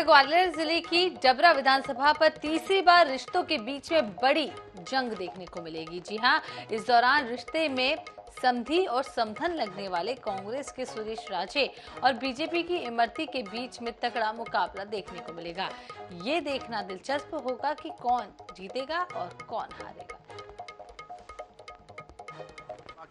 उधर ग्वालियर जिले की डबरा विधानसभा पर तीसरी बार रिश्तों के बीच में बड़ी जंग देखने को मिलेगी। जी हां, इस दौरान रिश्ते में समधी और समधन लगने वाले कांग्रेस के सुरेश राजे और बीजेपी की इमरती के बीच में तगड़ा मुकाबला देखने को मिलेगा। ये देखना दिलचस्प होगा कि कौन जीतेगा और कौन हारेगा।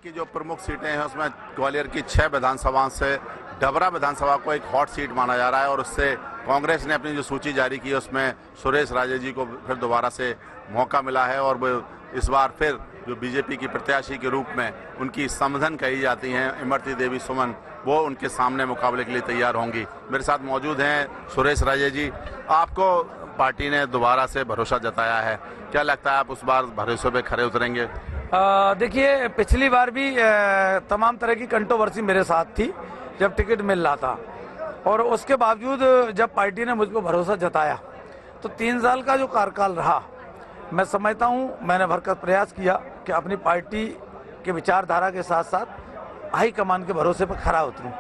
की जो प्रमुख सीटें हैं उसमें ग्वालियर की 6 विधानसभाओं से डबरा विधानसभा को एक हॉट सीट माना जा रहा है और उससे कांग्रेस ने अपनी जो सूची जारी की है उसमें सुरेश राजे जी को फिर दोबारा से मौका मिला है और वो इस बार फिर जो बीजेपी की प्रत्याशी के रूप में उनकी समधन कही जाती हैं इमरती देवी सुमन, वो उनके सामने मुकाबले के लिए तैयार होंगी। मेरे साथ मौजूद हैं सुरेश राजे जी। आपको पार्टी ने दोबारा से भरोसा जताया है, क्या लगता है आप उस बार भरोसे पे खरे उतरेंगे? देखिए, पिछली बार भी तमाम तरह की कंट्रोवर्सी मेरे साथ थी जब टिकट मिल रहा था और उसके बावजूद जब पार्टी ने मुझको भरोसा जताया तो 3 साल का जो कार्यकाल रहा, मैं समझता हूं मैंने भरसक प्रयास किया कि अपनी पार्टी के विचारधारा के साथ साथ हाईकमान के भरोसे पर खरा उतरूं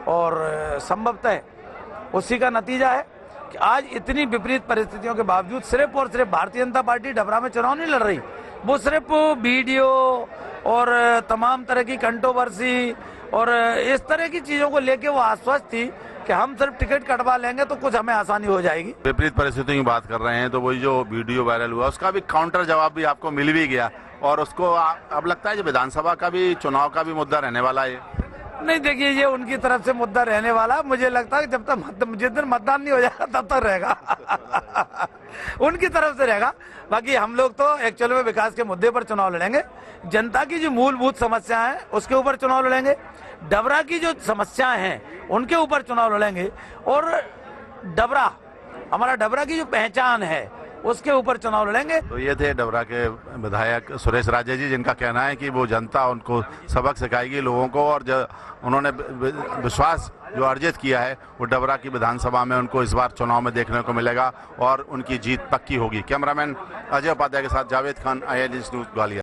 और संभवतः उसी का नतीजा है कि आज इतनी विपरीत परिस्थितियों के बावजूद सिर्फ और सिर्फ भारतीय जनता पार्टी डबरा में चुनाव नहीं लड़ रही, वो सिर्फ वीडियो और तमाम तरह की कंट्रोवर्सी और इस तरह की चीजों को लेके वो आश्वस्त थी कि हम सिर्फ टिकट कटवा लेंगे तो कुछ हमें आसानी हो जाएगी। विपरीत परिस्थितियों की बात कर रहे हैं तो वही जो वीडियो वायरल हुआ उसका भी काउंटर जवाब भी आपको मिल भी गया और उसको अब लगता है जो विधानसभा का भी चुनाव का भी मुद्दा रहने वाला है। नहीं, देखिए, ये उनकी तरफ से मुद्दा रहने वाला, मुझे लगता है जब तक जिस दिन मतदान नहीं हो जाएगा तब तक रहेगा उनकी तरफ से रहेगा। बाकी हम लोग तो एक्चुअल में विकास के मुद्दे पर चुनाव लड़ेंगे, जनता की जो मूलभूत समस्या है उसके ऊपर चुनाव लड़ेंगे, डबरा की जो समस्याएं हैं उनके ऊपर चुनाव लड़ेंगे और डबरा हमारा डबरा की जो पहचान है उसके ऊपर चुनाव लड़ेंगे। तो ये थे डबरा के विधायक सुरेश राजे जी, जिनका कहना है कि वो जनता उनको सबक सिखाएगी लोगों को और जो उन्होंने विश्वास जो अर्जित किया है वो डबरा की विधानसभा में उनको इस बार चुनाव में देखने को मिलेगा और उनकी जीत पक्की होगी। कैमरामैन अजय उपाध्याय के साथ Javed Khan, IL news Gwalior.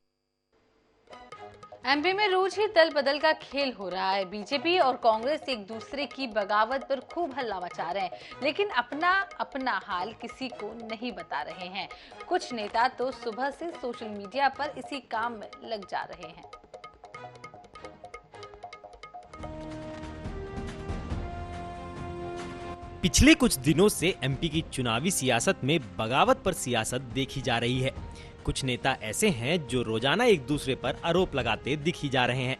MP में रोज ही दल बदल का खेल हो रहा है। बीजेपी और कांग्रेस एक दूसरे की बगावत पर खूब हल्ला मचा रहे हैं, लेकिन अपना अपना हाल किसी को नहीं बता रहे हैं। कुछ नेता तो सुबह से सोशल मीडिया पर इसी काम में लग जा रहे हैं। पिछले कुछ दिनों से एमपी की चुनावी सियासत में बगावत पर सियासत देखी जा रही है। कुछ नेता ऐसे हैं जो रोजाना एक दूसरे पर आरोप लगाते दिखी जा रहे हैं।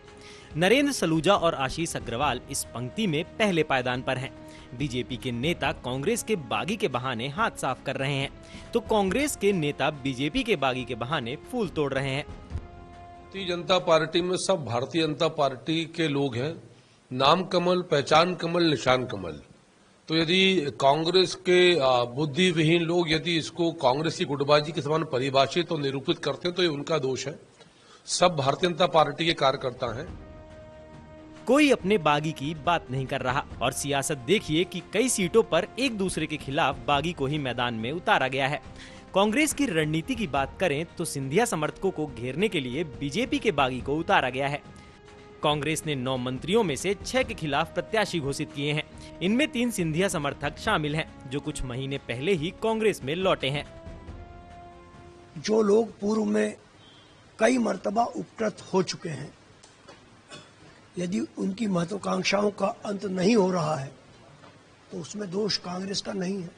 नरेंद्र सलूजा और आशीष अग्रवाल इस पंक्ति में पहले पायदान पर हैं। बीजेपी के नेता कांग्रेस के बागी के बहाने हाथ साफ कर रहे हैं, तो कांग्रेस के नेता बीजेपी के बागी के बहाने फूल तोड़ रहे हैं। भारतीय जनता पार्टी में सब भारतीय जनता पार्टी के लोग हैं, नाम कमल, पहचान कमल, निशान कमल। तो यदि कांग्रेस के बुद्धिविहीन लोग यदि इसको कांग्रेस की गुटबाजी के समान परिभाषित और निरूपित करते हैं तो ये उनका दोष है। सब भारतीय जनता पार्टी के कार्यकर्ता हैं। कोई अपने बागी की बात नहीं कर रहा और सियासत देखिए कि कई सीटों पर एक दूसरे के खिलाफ बागी को ही मैदान में उतारा गया है। कांग्रेस की रणनीति की बात करें तो सिंधिया समर्थकों को घेरने के लिए बीजेपी के बागी को उतारा गया है। कांग्रेस ने 9 मंत्रियों में से 6 के खिलाफ प्रत्याशी घोषित किए हैं। इनमें 3 सिंधिया समर्थक शामिल हैं, जो कुछ महीने पहले ही कांग्रेस में लौटे हैं। जो लोग पूर्व में कई मर्तबा उपकृत हो चुके हैं, यदि उनकी महत्वाकांक्षाओं का अंत नहीं हो रहा है तो उसमें दोष कांग्रेस का नहीं है।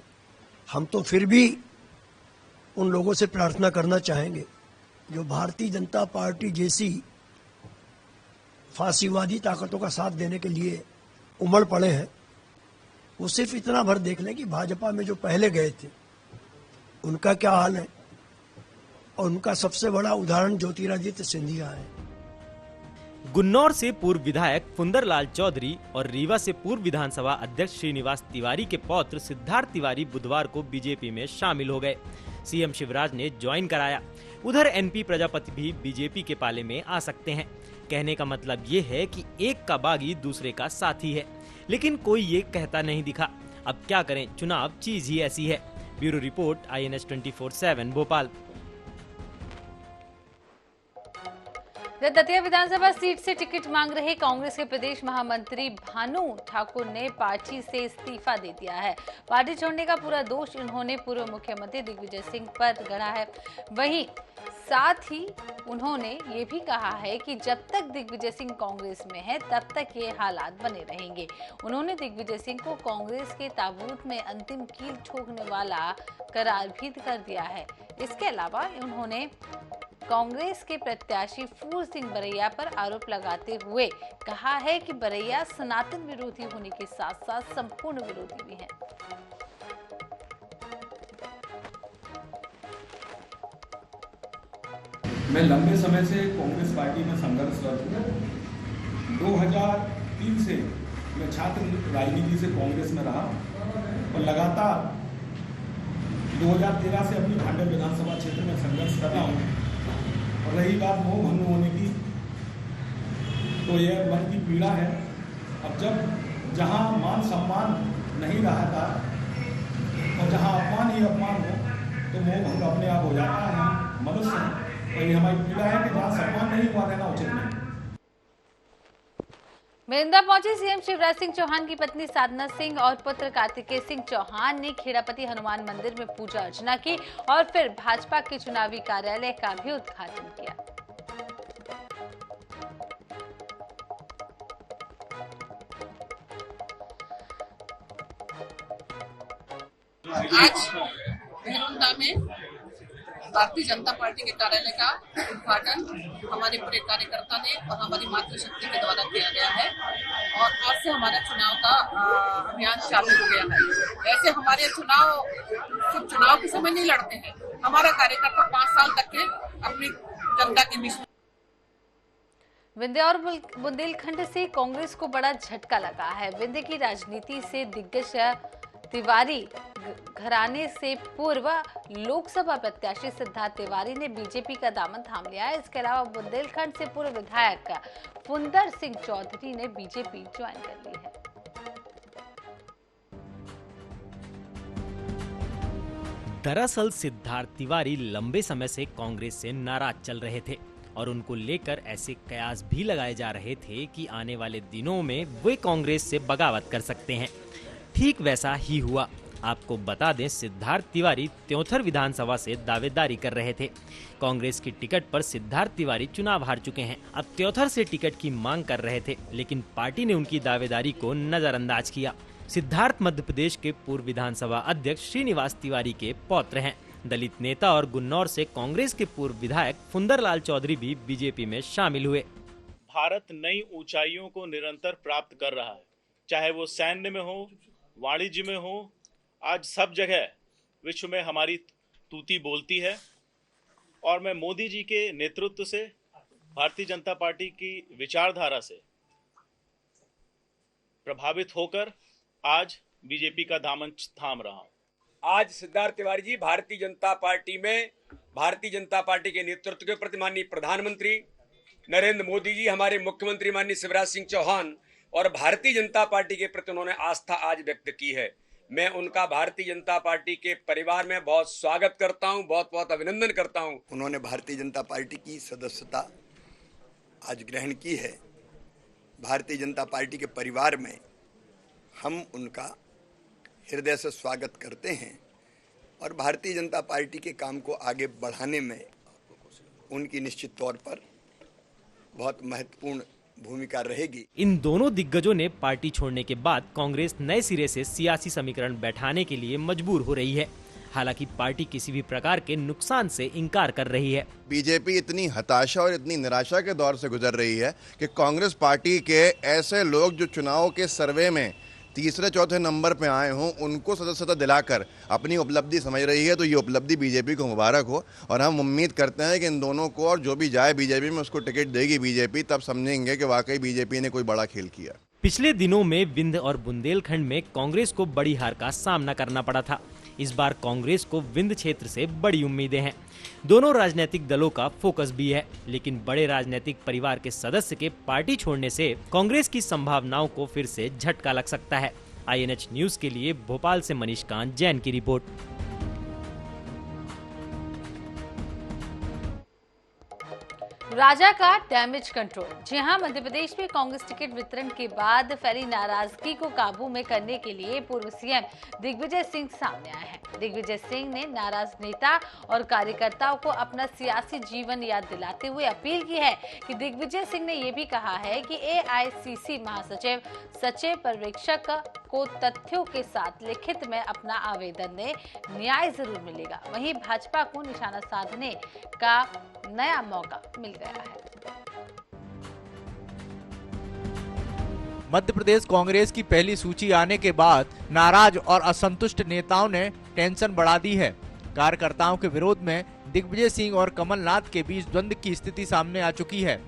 हम तो फिर भी उन लोगों से प्रार्थना करना चाहेंगे जो भारतीय जनता पार्टी जैसी फांसीवादी ताकतों का साथ देने के लिए उमड़ पड़े हैं, वो सिर्फ इतना भर देख लें कि भाजपा में जो पहले गए थे उनका क्या हाल है। और उनका सबसे बड़ा उदाहरण ज्योतिरादित्य सिंधिया है। गुन्नौर से पूर्व विधायक फुंदरलाल चौधरी और रीवा से पूर्व विधानसभा अध्यक्ष श्रीनिवास तिवारी के पौत्र सिद्धार्थ तिवारी बुधवार को बीजेपी में शामिल हो गए। सीएम शिवराज ने ज्वाइन कराया। उधर एनपी प्रजापति भी बीजेपी के पाले में आ सकते हैं। कहने का मतलब ये है कि एक का बागी दूसरे का साथी है, लेकिन कोई ये कहता नहीं दिखा। अब क्या करें, चुनाव चीज ही ऐसी है। Bureau report, INS 24/7 Bhopal. Datia विधानसभा सीट से टिकट मांग रहे कांग्रेस के प्रदेश महामंत्री भानु ठाकुर ने पार्टी से इस्तीफा दे दिया है। पार्टी छोड़ने का पूरा दोष उन्होंने पूर्व मुख्यमंत्री दिग्विजय सिंह पर गढ़ा है। वहीं साथ ही उन्होंने ये भी कहा है कि जब तक दिग्विजय सिंह कांग्रेस में है तब तक ये हालात बने रहेंगे। उन्होंने दिग्विजय सिंह को कांग्रेस के ताबूत में अंतिम कील ठोकने वाला करार भी कर दिया है। इसके अलावा उन्होंने कांग्रेस के प्रत्याशी फूल सिंह बरैया पर आरोप लगाते हुए कहा है कि बरैया सनातन विरोधी होने के साथ साथ संपूर्ण विरोधी भी हैं। मैं लंबे समय से कांग्रेस पार्टी में संघर्षरत हूँ। 2003 से मैं छात्र राजनीति से कांग्रेस में रहा और लगातार 2013 से अपनी भांडर विधानसभा क्षेत्र में संघर्ष कर रहा हूँ। और रही बात मोह भंग होने की, तो यह मन की पीड़ा है। अब जब जहाँ मान सम्मान नहीं रहा था और जहाँ अपमान ही अपमान हो तो मोह भंग अपने आप हो जाता है। हम मनुष्य हैं और ये हमारी पीड़ा है कि जहाँ सम्मान नहीं हुआ रहना उचित नहीं। मेरंदा पहुंचे सीएम शिवराज सिंह चौहान की पत्नी साधना सिंह और पुत्र कार्तिकेय सिंह चौहान ने खेड़ापति हनुमान मंदिर में पूजा अर्चना की और फिर भाजपा के चुनावी कार्यालय का भी उद्घाटन किया। आज मेरंदा में भारतीय जनता पार्टी के कार्यालय का उद्घाटन हमारे पूरे कार्यकर्ता ने और हमारी मातृशक्ति के द्वारा किया गया है और आज से हमारा चुनाव का अभियान चालू हो गया है। ऐसे हमारे चुनाव सिर्फ चुनाव के समय नहीं लड़ते हैं, हमारा कार्यकर्ता 5 साल तक के अपनी जनता के बीच। विंध्य और बुंदेलखंड से कांग्रेस को बड़ा झटका लगा है। विंध्य की राजनीति से दिग्गज तिवारी घराने से पूर्व लोकसभा प्रत्याशी सिद्धार्थ तिवारी ने बीजेपी का दामन थाम लिया है। इसके अलावा बुंदेलखंड से पूर्व विधायक फुंदर सिंह चौधरी ने बीजेपी ज्वाइन कर ली है। दरअसल सिद्धार्थ तिवारी लंबे समय से कांग्रेस से नाराज चल रहे थे और उनको लेकर ऐसे कयास भी लगाए जा रहे थे कि आने वाले दिनों में वे कांग्रेस से बगावत कर सकते हैं। ठीक वैसा ही हुआ। आपको बता दें, सिद्धार्थ तिवारी त्योंथर विधानसभा से दावेदारी कर रहे थे। कांग्रेस की टिकट पर सिद्धार्थ तिवारी चुनाव हार चुके हैं। अब त्योंथर से टिकट की मांग कर रहे थे, लेकिन पार्टी ने उनकी दावेदारी को नजरअंदाज किया। सिद्धार्थ मध्य प्रदेश के पूर्व विधानसभा अध्यक्ष श्रीनिवास तिवारी के पौत्र हैं। दलित नेता और गुन्नौर से कांग्रेस के पूर्व विधायक फुंदरलाल चौधरी भी बीजेपी में शामिल हुए। भारत नई ऊंचाइयों को निरंतर प्राप्त कर रहा है, चाहे वो सैन्य में हो, वाणिज्य में हो। आज सब जगह विश्व में हमारी तूती बोलती है और मैं मोदी जी के नेतृत्व से, भारतीय जनता पार्टी की विचारधारा से प्रभावित होकर आज बीजेपी का दामन थाम रहा हूं। आज सिद्धार्थ तिवारी जी भारतीय जनता पार्टी में, भारतीय जनता पार्टी के नेतृत्व के प्रति माननीय प्रधानमंत्री नरेंद्र मोदी जी, हमारे मुख्यमंत्री माननीय शिवराज सिंह चौहान और भारतीय जनता पार्टी के प्रति उन्होंने आस्था आज व्यक्त की है। मैं उनका भारतीय जनता पार्टी के परिवार में बहुत स्वागत करता हूं, बहुत बहुत अभिनंदन करता हूं। उन्होंने भारतीय जनता पार्टी की सदस्यता आज ग्रहण की है। भारतीय जनता पार्टी के परिवार में हम उनका हृदय से स्वागत करते हैं और भारतीय जनता पार्टी के काम को आगे बढ़ाने में उनकी निश्चित तौर पर बहुत महत्वपूर्ण भूमिका रहेगी। इन दोनों दिग्गजों ने पार्टी छोड़ने के बाद कांग्रेस नए सिरे से सियासी समीकरण बैठाने के लिए मजबूर हो रही है। हालांकि पार्टी किसी भी प्रकार के नुकसान से इनकार कर रही है। बीजेपी इतनी हताशा और इतनी निराशा के दौर से गुजर रही है कि कांग्रेस पार्टी के ऐसे लोग जो चुनाव के सर्वे में तीसरे चौथे नंबर पे आए हों, उनको सदस्यता दिलाकर अपनी उपलब्धि समझ रही है। तो ये उपलब्धि बीजेपी को मुबारक हो और हम उम्मीद करते हैं कि इन दोनों को, और जो भी जाए बीजेपी में उसको टिकट देगी बीजेपी, तब समझेंगे कि वाकई बीजेपी ने कोई बड़ा खेल किया। पिछले दिनों में विंध्य और बुंदेलखंड में कांग्रेस को बड़ी हार का सामना करना पड़ा था। इस बार कांग्रेस को विंध्य क्षेत्र से बड़ी उम्मीदें हैं। दोनों राजनीतिक दलों का फोकस भी है, लेकिन बड़े राजनीतिक परिवार के सदस्य के पार्टी छोड़ने से कांग्रेस की संभावनाओं को फिर से झटका लग सकता है। INH न्यूज के लिए भोपाल से मनीष कांत जैन की रिपोर्ट। राजा का डैमेज कंट्रोल। जी हां, मध्य प्रदेश में कांग्रेस टिकट वितरण के बाद फैली नाराजगी को काबू में करने के लिए पूर्व सीएम दिग्विजय सिंह सामने आए हैं। दिग्विजय सिंह ने नाराज नेता और कार्यकर्ताओं को अपना सियासी जीवन याद दिलाते हुए अपील की है कि दिग्विजय सिंह ने यह भी कहा है कि एआईसीसी महासचिव सचिव पर्यवेक्षक को तथ्यों के साथ लिखित में अपना आवेदन दें, न्याय जरूर मिलेगा। वहीं भाजपा को निशाना साधने का नया मौका मिल गया है। मध्य प्रदेश कांग्रेस की पहली सूची आने के बाद नाराज और असंतुष्ट नेताओं ने टेंशन बढ़ा दी है। कार्यकर्ताओं के विरोध में दिग्विजय सिंह और कमलनाथ के बीच द्वंद्व की स्थिति सामने आ चुकी है।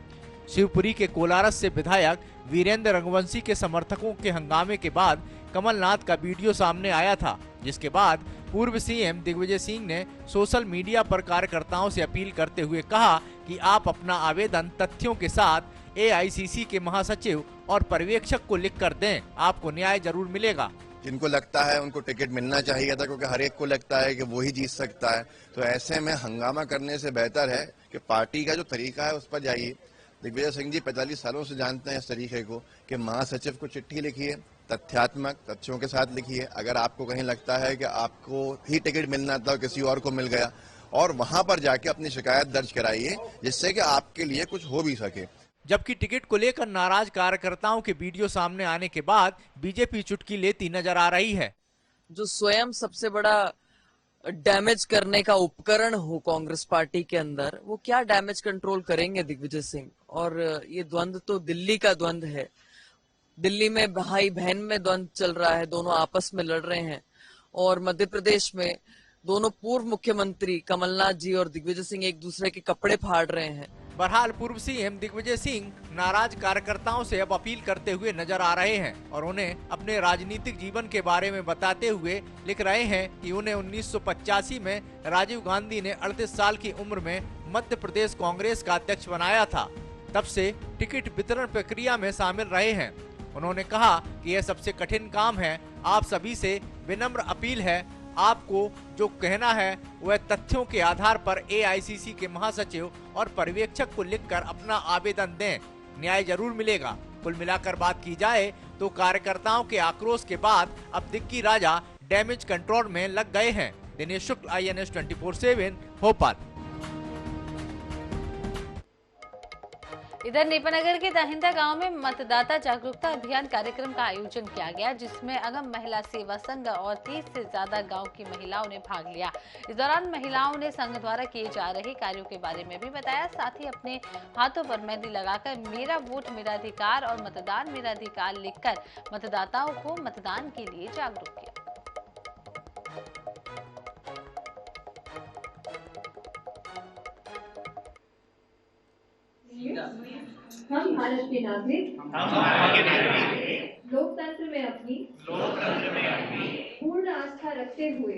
शिवपुरी के कोलारस से विधायक वीरेंद्र रघुवंशी के समर्थकों के हंगामे के बाद कमलनाथ का वीडियो सामने आया था, जिसके बाद पूर्व सीएम दिग्विजय सिंह ने सोशल मीडिया पर कार्यकर्ताओं से अपील करते हुए कहा कि आप अपना आवेदन तथ्यों के साथ एआईसीसी के महासचिव और पर्यवेक्षक को लिख कर दें, आपको न्याय जरूर मिलेगा। जिनको लगता है उनको टिकट मिलना चाहिए था, क्योंकि हर एक को लगता है कि वो ही जीत सकता है, तो ऐसे में हंगामा करने से बेहतर है कि पार्टी का जो तरीका है उस पर जाइए। दिग्विजय सिंह जी 45 सालों से जानते हैं इस तरीके को कि महासचिव को चिट्ठी लिखिए, तथ्यात्मक तथ्यों के साथ लिखिए। अगर आपको कहीं लगता है कि आपको ही टिकट मिलना था, किसी और को मिल गया, और वहां पर जाके अपनी शिकायत दर्ज कराइए, जिससे कि आपके लिए कुछ हो भी सके। जबकि टिकट को लेकर नाराज कार्यकर्ताओं के वीडियो सामने आने के बाद बीजेपी चुटकी लेती नजर आ रही है। जो स्वयं सबसे बड़ा डैमेज करने का उपकरण हो कांग्रेस पार्टी के अंदर, वो क्या डैमेज कंट्रोल करेंगे दिग्विजय सिंह। और ये द्वंद्व तो दिल्ली का द्वंद्व है। दिल्ली में भाई बहन में द्वंद्व चल रहा है, दोनों आपस में लड़ रहे हैं। और मध्य प्रदेश में दोनों पूर्व मुख्यमंत्री कमलनाथ जी और दिग्विजय सिंह एक दूसरे के कपड़े फाड़ रहे हैं। बहरहाल पूर्व सीएम दिग्विजय सिंह नाराज कार्यकर्ताओं से अब अपील करते हुए नजर आ रहे हैं और उन्हें अपने राजनीतिक जीवन के बारे में बताते हुए लिख रहे हैं कि उन्हें 1985 में राजीव गांधी ने 38 साल की उम्र में मध्य प्रदेश कांग्रेस का अध्यक्ष बनाया था। तब से टिकट वितरण प्रक्रिया में शामिल रहे हैं। उन्होंने कहा कि यह सबसे कठिन काम है। आप सभी से विनम्र अपील है, आपको जो कहना है वह तथ्यों के आधार पर एआईसीसी के महासचिव और पर्यवेक्षक को लिखकर अपना आवेदन दें, न्याय जरूर मिलेगा। कुल मिलाकर बात की जाए तो कार्यकर्ताओं के आक्रोश के बाद अब दिग्गी राजा डैमेज कंट्रोल में लग गए हैं। दिनेश शुक्ल, INS 24/7 भोपाल। इधर नेपानगर के दाहिंदा गांव में मतदाता जागरूकता अभियान कार्यक्रम का आयोजन किया गया, जिसमें अगम महिला सेवा संघ और 30 से ज्यादा गांव की महिलाओं ने भाग लिया। इस दौरान महिलाओं ने संघ द्वारा किए जा रहे कार्यों के बारे में भी बताया। साथ ही अपने हाथों पर मेहंदी लगाकर मेरा वोट मेरा अधिकार और मतदान मेरा अधिकार लिखकर मतदाताओं को मतदान के लिए जागरूक किया। हम भारत के नागरिक लोकतंत्र में अपनी पूर्ण आस्था रखते हुए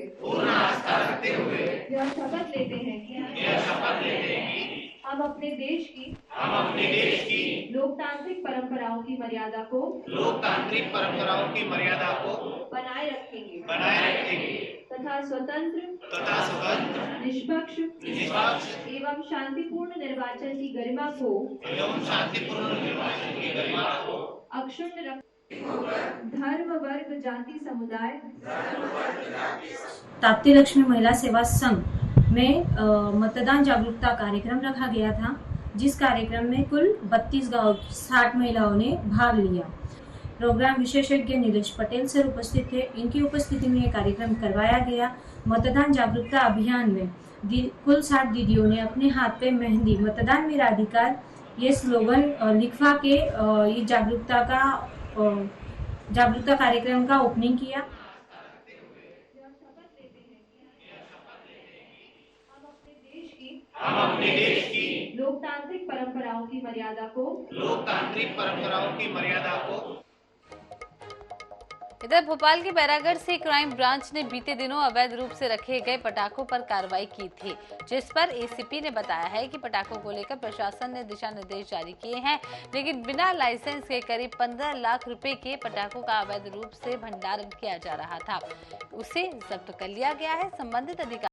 यह शपथ लेते हैं कि हम अपने देश की लोकतांत्रिक परंपराओं की मर्यादा को बनाए रखेंगे तथा स्वतंत्र निष्पक्ष एवं शांतिपूर्ण निर्वाचन की गरिमा को अक्षुण्ण रख धर्म वर्ग जाति समुदाय ताप्ती लक्ष्मी महिला सेवा संघ में मतदान जागरूकता कार्यक्रम रखा गया था, जिस कार्यक्रम में कुल 32 गांव 60 महिलाओं ने भाग लिया। प्रोग्राम विशेषज्ञ नीलेश पटेल सर उपस्थित थे। इनकी उपस्थिति में यह कार्यक्रम करवाया गया। मतदान जागरूकता अभियान में कुल 60 दीदियों ने अपने हाथ पे मेहंदी मतदान मेरा अधिकार ये स्लोगन लिखवा के ये जागरूकता कार्यक्रम का ओपनिंग किया। हम अपने देश की लोकतांत्रिक परंपराओं की मर्यादा को इधर भोपाल के बैरागढ़ से क्राइम ब्रांच ने बीते दिनों अवैध रूप से रखे गए पटाखों पर कार्रवाई की थी, जिस पर एसीपी ने बताया है कि पटाखों को लेकर प्रशासन ने दिशा निर्देश जारी किए हैं, लेकिन बिना लाइसेंस के करीब 15 लाख रुपए के पटाखों का अवैध रूप से भंडारण किया जा रहा था, उसे जब्त कर लिया गया है। संबंधित अधिकारी